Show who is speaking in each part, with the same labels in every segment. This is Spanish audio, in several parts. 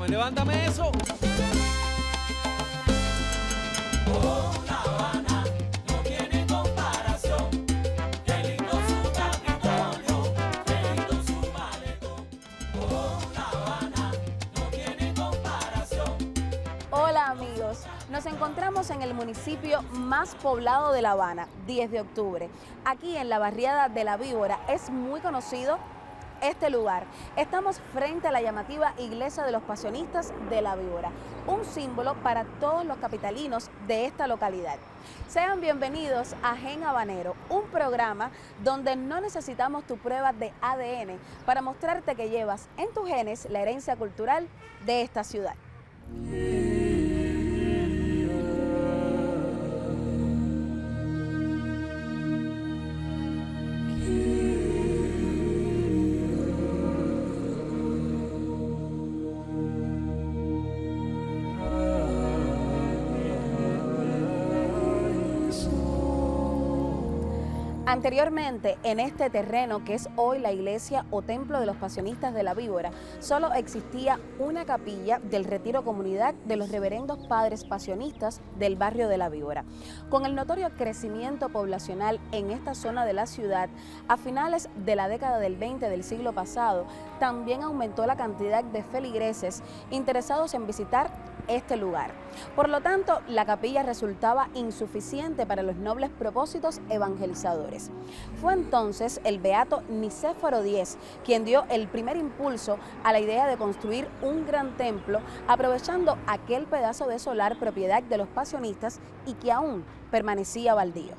Speaker 1: levántame eso.
Speaker 2: Oh, La Habana no tiene comparación. Qué lindo su Capitolio, qué lindo su malecón. Oh, La Habana no tiene comparación.
Speaker 3: Hola amigos, nos encontramos en el municipio más poblado de La Habana, 10 de octubre. Aquí en la barriada de La Víbora es muy conocido este lugar. Estamos frente a la llamativa Iglesia de los Pasionistas de La Víbora, un símbolo para todos los capitalinos de esta localidad. Sean bienvenidos a Gen Habanero, un programa donde no necesitamos tu prueba de ADN para mostrarte que llevas en tus genes la herencia cultural de esta ciudad. Anteriormente, en este terreno que es hoy la iglesia o templo de los Pasionistas de La Víbora, solo existía una capilla del Retiro Comunidad de los Reverendos Padres Pasionistas del barrio de La Víbora. Con el notorio crecimiento poblacional en esta zona de la ciudad, a finales de la década del 20 del siglo pasado, también aumentó la cantidad de feligreses interesados en visitar este lugar. Por lo tanto, la capilla resultaba insuficiente para los nobles propósitos evangelizadores. Fue entonces el beato Nicéforo X quien dio el primer impulso a la idea de construir un gran templo, aprovechando aquel pedazo de solar propiedad de los pasionistas y que aún permanecía baldío.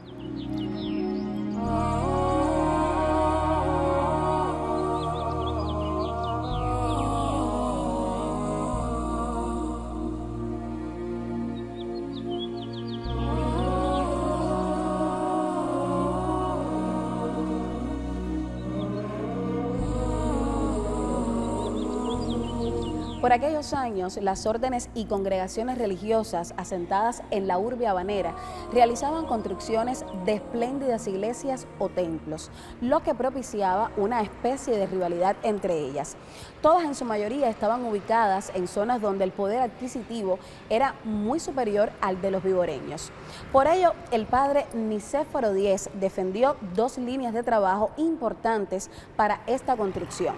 Speaker 3: Por aquellos años, las órdenes y congregaciones religiosas asentadas en la urbe habanera realizaban construcciones de espléndidas iglesias o templos, lo que propiciaba una especie de rivalidad entre ellas. Todas en su mayoría estaban ubicadas en zonas donde el poder adquisitivo era muy superior al de los viboreños. Por ello, el padre Nicéforo X defendió dos líneas de trabajo importantes para esta construcción.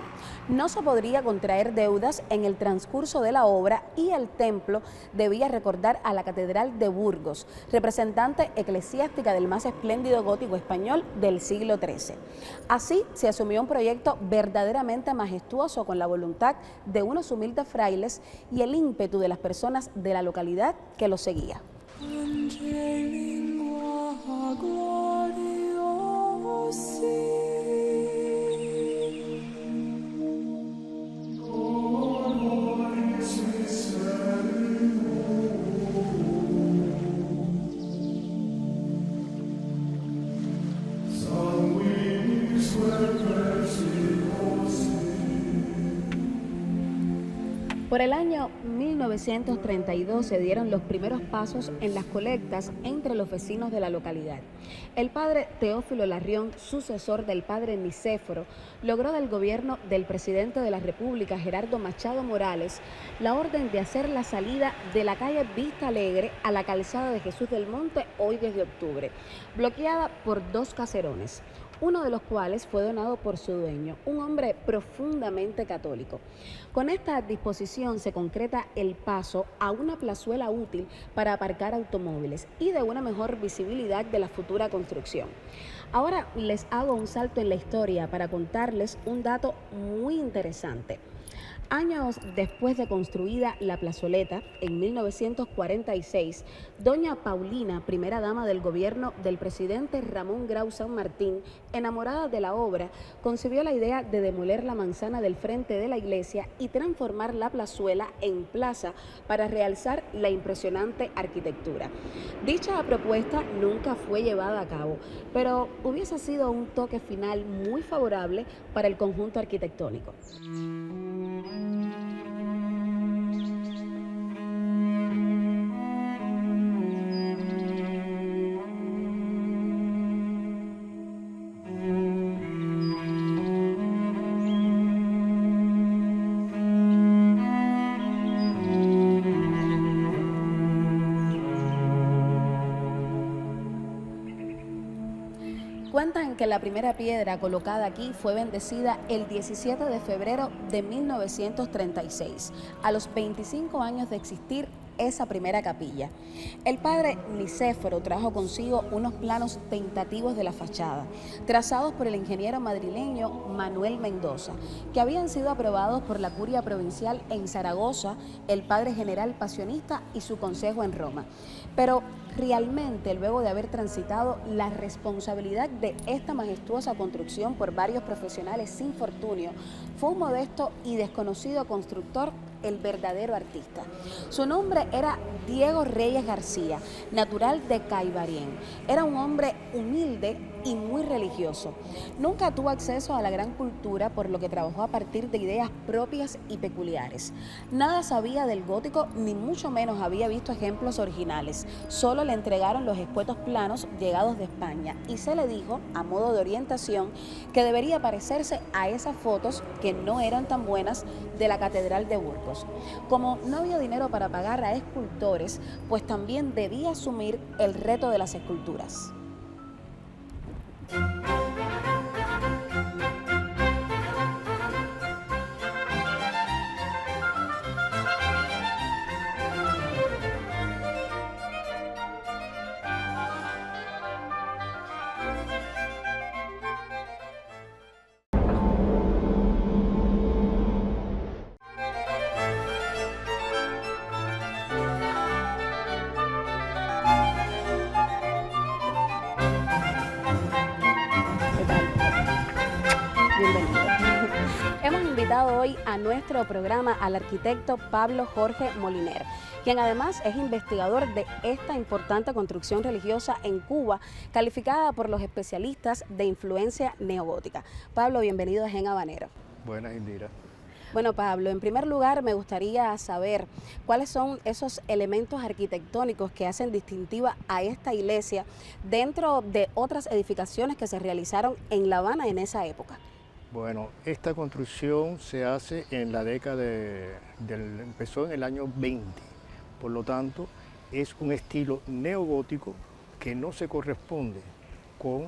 Speaker 3: No se podría contraer deudas en el transcurso de la obra y el templo debía recordar a la Catedral de Burgos, representante eclesiástica del más espléndido gótico español del siglo XIII. Así se asumió un proyecto verdaderamente majestuoso con la voluntad de unos humildes frailes y el ímpetu de las personas de la localidad que lo seguía. Por el año 1932 se dieron los primeros pasos en las colectas entre los vecinos de la localidad. El padre Teófilo Larrión, sucesor del padre Nicéforo, logró del gobierno del presidente de la República, Gerardo Machado Morales, la orden de hacer la salida de la calle Vista Alegre a la calzada de Jesús del Monte, hoy 10 de octubre, bloqueada por dos caserones, uno de los cuales fue donado por su dueño, un hombre profundamente católico. Con esta disposición se concreta el paso a una plazuela útil para aparcar automóviles y de una mejor visibilidad de la futura construcción. Ahora les hago un salto en la historia para contarles un dato muy interesante. Años después de construida la plazoleta, en 1946, doña Paulina, primera dama del gobierno del presidente Ramón Grau San Martín, enamorada de la obra, concibió la idea de demoler la manzana del frente de la iglesia y transformar la plazuela en plaza para realzar la impresionante arquitectura. Dicha propuesta nunca fue llevada a cabo, pero hubiese sido un toque final muy favorable para el conjunto arquitectónico. Cuentan que la primera piedra colocada aquí fue bendecida el 17 de febrero de 1936, a los 25 años de existir esa primera capilla. El padre Nicéforo trajo consigo unos planos tentativos de la fachada, trazados por el ingeniero madrileño Manuel Mendoza, que habían sido aprobados por la curia provincial en Zaragoza, el padre general pasionista y su consejo en Roma. Pero realmente, luego de haber transitado la responsabilidad de esta majestuosa construcción por varios profesionales sin fortunio, fue un modesto y desconocido constructor el verdadero artista. Su nombre era Diego Reyes García, natural de Caibarien. Era un hombre humilde y muy religioso. Nunca tuvo acceso a la gran cultura, por lo que trabajó a partir de ideas propias y peculiares. Nada sabía del gótico, ni mucho menos había visto ejemplos originales. Solo le entregaron los escuetos planos llegados de España y se le dijo, a modo de orientación, que debería parecerse a esas fotos, que no eran tan buenas, de la Catedral de Burgos. Como no había dinero para pagar a escultores, pues también debía asumir el reto de las esculturas. Bienvenido. Hemos invitado hoy a nuestro programa al arquitecto Pablo Jorge Moliner, quien además es investigador de esta importante construcción religiosa en Cuba, calificada por los especialistas de influencia neogótica. Pablo, bienvenido a Gen Habanero.
Speaker 1: Buenas, Indira.
Speaker 3: Bueno, Pablo, en primer lugar me gustaría saber cuáles son esos elementos arquitectónicos que hacen distintiva a esta iglesia dentro de otras edificaciones que se realizaron en La Habana en esa época.
Speaker 1: Bueno, esta construcción se hace en la década empezó en el año 20, por lo tanto es un estilo neogótico que no se corresponde con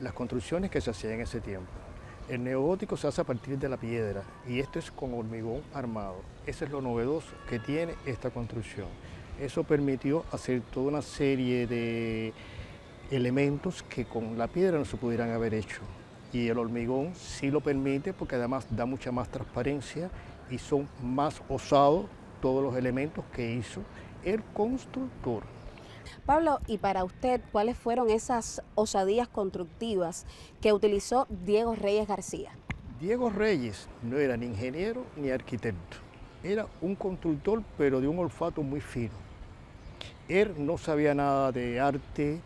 Speaker 1: las construcciones que se hacían en ese tiempo. El neogótico se hace a partir de la piedra y esto es con hormigón armado. Eso es lo novedoso que tiene esta construcción. Eso permitió hacer toda una serie de elementos que con la piedra no se pudieran haber hecho. Y el hormigón sí lo permite porque además da mucha más transparencia y son más osados todos los elementos que hizo el constructor.
Speaker 3: Pablo, y para usted, ¿cuáles fueron esas osadías constructivas que utilizó Diego Reyes García?
Speaker 1: Diego Reyes no era ni ingeniero ni arquitecto, era un constructor pero de un olfato muy fino. Él no sabía nada de arte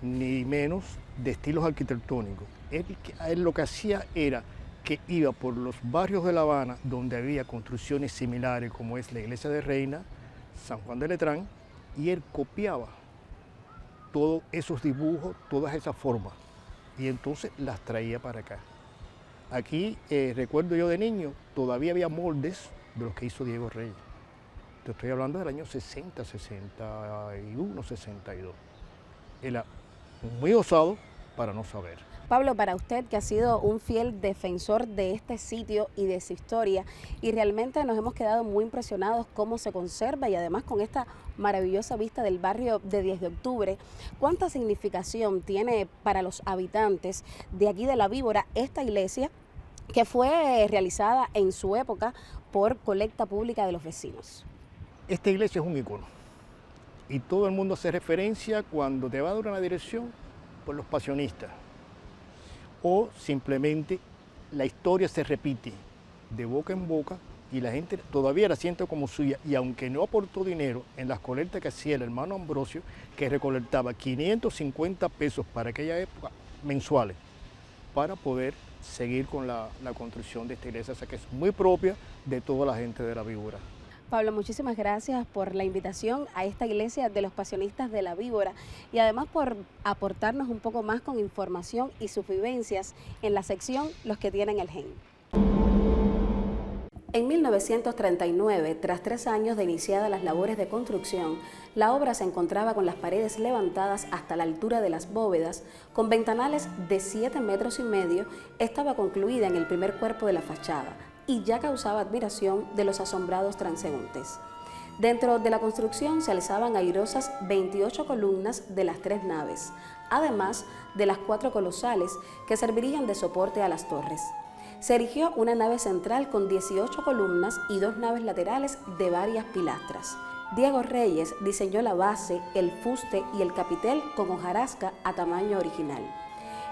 Speaker 1: ni menos de estilos arquitectónicos. Él lo que hacía era que iba por los barrios de La Habana donde había construcciones similares como es la Iglesia de Reina, San Juan de Letrán, y él copiaba todos esos dibujos, todas esas formas, y entonces las traía para acá. Aquí, recuerdo yo de niño, todavía había moldes de los que hizo Diego Reyes. Te estoy hablando del año 60, 61, 62. Era muy osado para no saber.
Speaker 3: Pablo, para usted que ha sido un fiel defensor de este sitio y de su historia, y realmente nos hemos quedado muy impresionados cómo se conserva y además con esta maravillosa vista del barrio de 10 de octubre, ¿cuánta significación tiene para los habitantes de aquí de La Víbora esta iglesia que fue realizada en su época por colecta pública de los vecinos?
Speaker 1: Esta iglesia es un icono y todo el mundo hace referencia cuando te va a dar una dirección por los pasionistas. O simplemente la historia se repite de boca en boca y la gente todavía la siente como suya, y aunque no aportó dinero en las colectas que hacía el hermano Ambrosio, que recolectaba 550 pesos para aquella época mensuales, para poder seguir con la construcción de esta iglesia, o sea que es muy propia de toda la gente de La Víbora.
Speaker 3: Pablo, muchísimas gracias por la invitación a esta iglesia de los pasionistas de La Víbora y además por aportarnos un poco más con información y sus vivencias en la sección Los que tienen el gen. En 1939, tras 3 años de iniciadas las labores de construcción, la obra se encontraba con las paredes levantadas hasta la altura de las bóvedas, con ventanales de 7,5 metros, estaba concluida en el primer cuerpo de la fachada y ya causaba admiración de los asombrados transeúntes. Dentro de la construcción se alzaban airosas 28 columnas de las 3 naves, además de las 4 colosales que servirían de soporte a las torres. Se erigió una nave central con 18 columnas y 2 naves laterales de varias pilastras. Diego Reyes diseñó la base, el fuste y el capitel con hojarasca a tamaño original.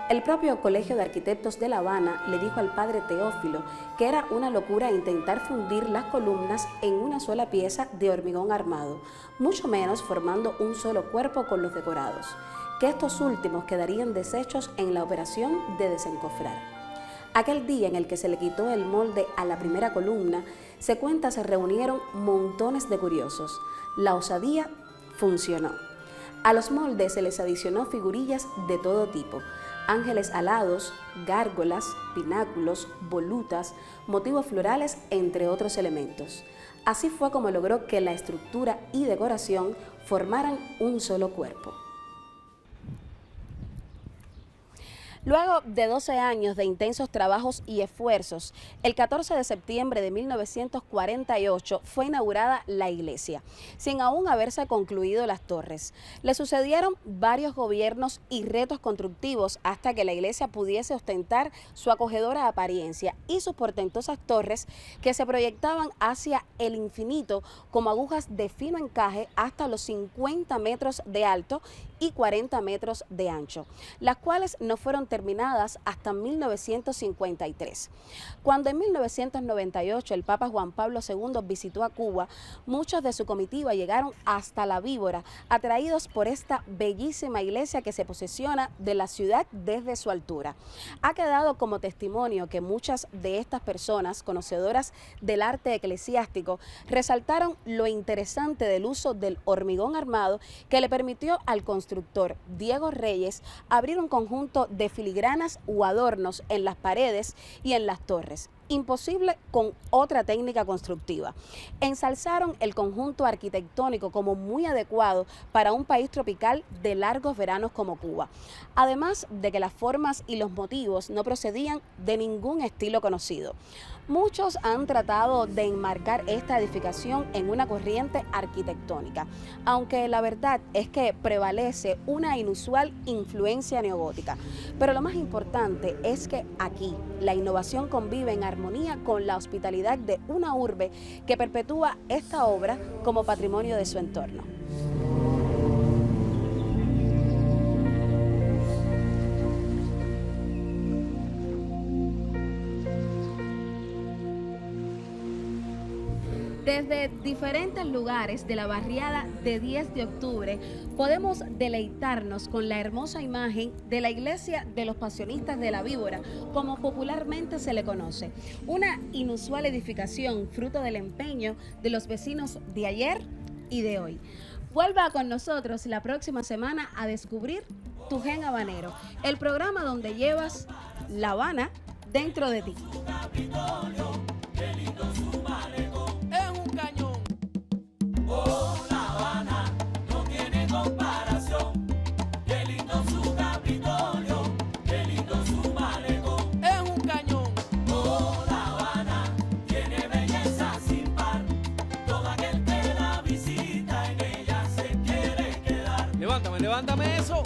Speaker 3: El propio Colegio de Arquitectos de La Habana le dijo al padre Teófilo que era una locura intentar fundir las columnas en una sola pieza de hormigón armado, mucho menos formando un solo cuerpo con los decorados, que estos últimos quedarían deshechos en la operación de desencofrar. Aquel día en el que se le quitó el molde a la primera columna, se cuenta se reunieron montones de curiosos. La osadía funcionó. A los moldes se les adicionó figurillas de todo tipo: ángeles alados, gárgolas, pináculos, volutas, motivos florales, entre otros elementos. Así fue como logró que la estructura y decoración formaran un solo cuerpo. Luego de 12 años de intensos trabajos y esfuerzos, el 14 de septiembre de 1948 fue inaugurada la iglesia, sin aún haberse concluido las torres. Le sucedieron varios gobiernos y retos constructivos hasta que la iglesia pudiese ostentar su acogedora apariencia y sus portentosas torres que se proyectaban hacia el infinito como agujas de fino encaje hasta los 50 metros de alto y 40 metros de ancho, las cuales no fueron terminadas hasta 1953. Cuando en 1998 el Papa Juan Pablo II visitó a Cuba, muchos de su comitiva llegaron hasta La Víbora, atraídos por esta bellísima iglesia que se posesiona de la ciudad desde su altura. Ha quedado como testimonio que muchas de estas personas, conocedoras del arte eclesiástico, resaltaron lo interesante del uso del hormigón armado que le permitió al constructor Diego Reyes abrir un conjunto de filigranas o adornos en las paredes y en las torres, imposible con otra técnica constructiva. Ensalzaron el conjunto arquitectónico como muy adecuado para un país tropical de largos veranos como Cuba, además de que las formas y los motivos no procedían de ningún estilo conocido. Muchos han tratado de enmarcar esta edificación en una corriente arquitectónica, aunque la verdad es que prevalece una inusual influencia neogótica. Pero lo más importante es que aquí la innovación convive en armonía con la hospitalidad de una urbe que perpetúa esta obra como patrimonio de su entorno. Desde diferentes lugares de la barriada de 10 de octubre podemos deleitarnos con la hermosa imagen de la iglesia de los Pasionistas de La Víbora, como popularmente se le conoce. Una inusual edificación fruto del empeño de los vecinos de ayer y de hoy. Vuelva con nosotros la próxima semana a descubrir Tu Gen Habanero, el programa donde llevas La Habana dentro de ti.
Speaker 2: Oh, La Habana no tiene comparación. Qué lindo su Capitolio, qué lindo su malecón.
Speaker 4: Es un cañón.
Speaker 2: Oh, La Habana tiene belleza sin par. Todo aquel que la visita en ella se quiere quedar.
Speaker 4: Levántame eso.